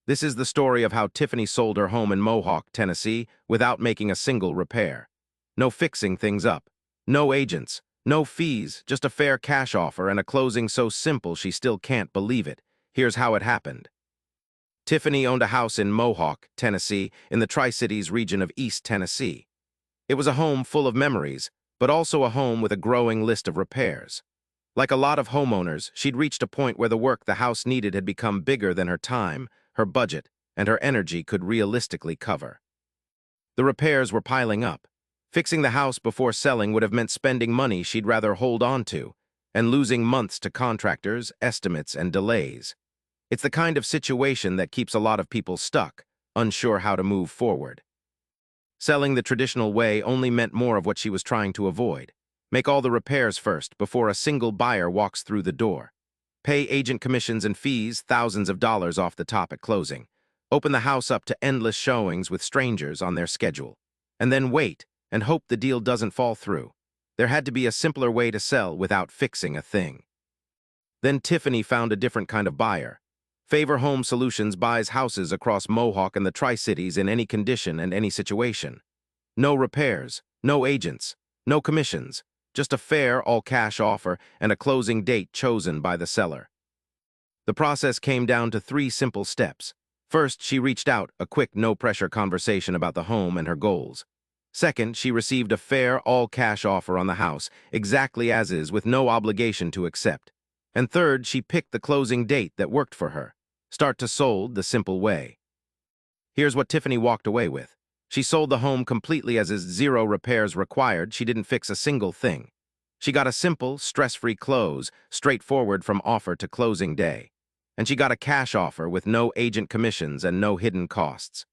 This is the story of how Tiffany sold her home in Mohawk, Tennessee, without making a single repair. No fixing things up. No agents. No fees, just a fair cash offer and a closing so simple she still can't believe it. Here's how it happened. Tiffany owned a house in Mohawk, Tennessee, in the Tri-Cities region of East Tennessee. It was a home full of memories, but also a home with a growing list of repairs. Like a lot of homeowners, she'd reached a point where the work the house needed had become bigger than her time, her budget, and her energy could realistically cover. The repairs were piling up. Fixing the house before selling would have meant spending money she'd rather hold on to, and losing months to contractors, estimates, and delays. It's the kind of situation that keeps a lot of people stuck, unsure how to move forward. Selling the traditional way only meant more of what she was trying to avoid. Make all the repairs first before a single buyer walks through the door. Pay agent commissions and fees, thousands of dollars off the top at closing. Open the house up to endless showings with strangers on their schedule. And then wait and hope the deal doesn't fall through. There had to be a simpler way to sell without fixing a thing. Then Tiffany found a different kind of buyer. Favor Home Solutions buys houses across Mohawk and the Tri-Cities in any condition and any situation. No repairs, no agents, no commissions, just a fair, all-cash offer and a closing date chosen by the seller. The process came down to 3 simple steps. First, she reached out, a quick, no-pressure conversation about the home and her goals. Second, she received a fair, all-cash offer on the house, exactly as is, with no obligation to accept. And third, she picked the closing date that worked for her. Start to sold the simple way. Here's what Tiffany walked away with. She sold the home completely as is, 0 repairs required. She didn't fix a single thing. She got a simple, stress-free close, straightforward from offer to closing day. And she got a cash offer with no agent commissions and no hidden costs.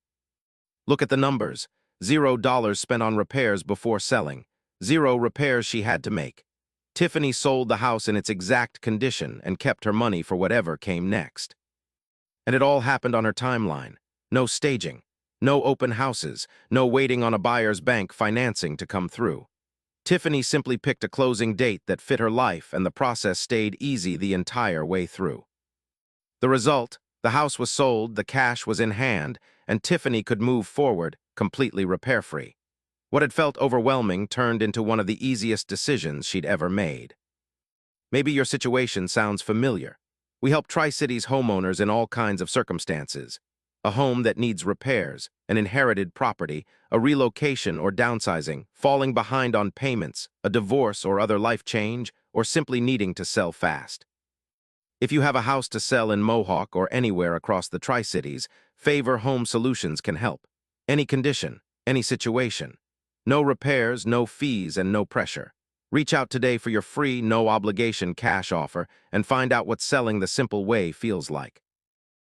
Look at the numbers. $0 spent on repairs before selling. 0 repairs she had to make. Tiffany sold the house in its exact condition and kept her money for whatever came next. And it all happened on her timeline. No staging, no open houses, no waiting on a buyer's bank financing to come through. Tiffany simply picked a closing date that fit her life, and the process stayed easy the entire way through. The result, the house was sold, the cash was in hand, and Tiffany could move forward, completely repair-free. What had felt overwhelming turned into one of the easiest decisions she'd ever made. Maybe your situation sounds familiar. We help Tri-Cities homeowners in all kinds of circumstances. A home that needs repairs, an inherited property, a relocation or downsizing, falling behind on payments, a divorce or other life change, or simply needing to sell fast. If you have a house to sell in Mohawk or anywhere across the Tri-Cities, Favor Home Solutions can help. Any condition, any situation. No repairs, no fees, and no pressure. Reach out today for your free, no-obligation cash offer and find out what selling the simple way feels like.